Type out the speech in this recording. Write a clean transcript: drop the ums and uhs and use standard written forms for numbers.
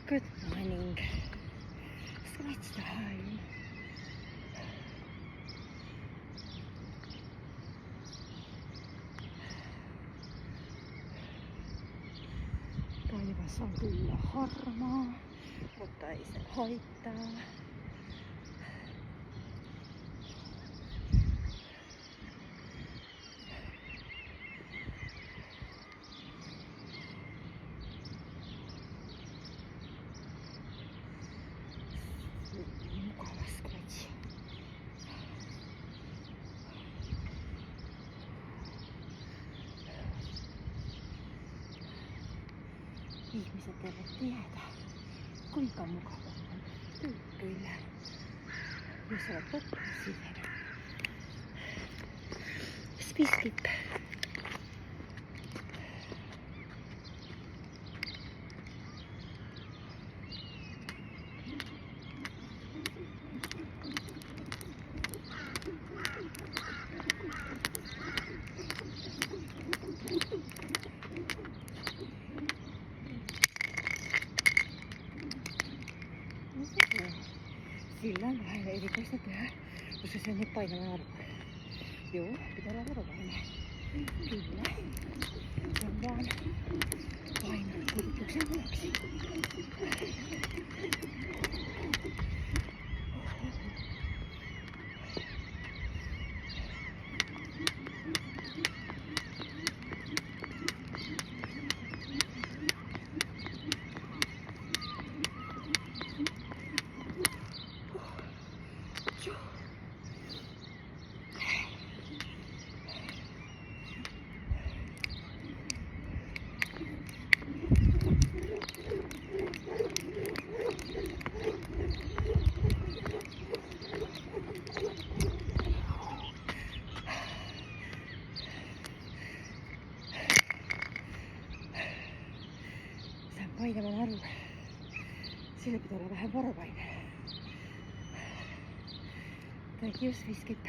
Good morning. Scratch time. Taivas on kyllä harmaa, mutta ei se haittaa. Mukava scratch. Ihmiset eivät tiedä, kuinka mukava on kyykkyillä, jos olet tottunut siihen. Spiskip. Sillä on vähän erikoista tehdä, koska se on niin painava arvo. Joo, pitää olla varovainen. Kyllä. Se on vaan painon kurituksen vuoksi. Painavan arvo. Sillä pitää olla vähän varovainen. Thank you, Spiskip.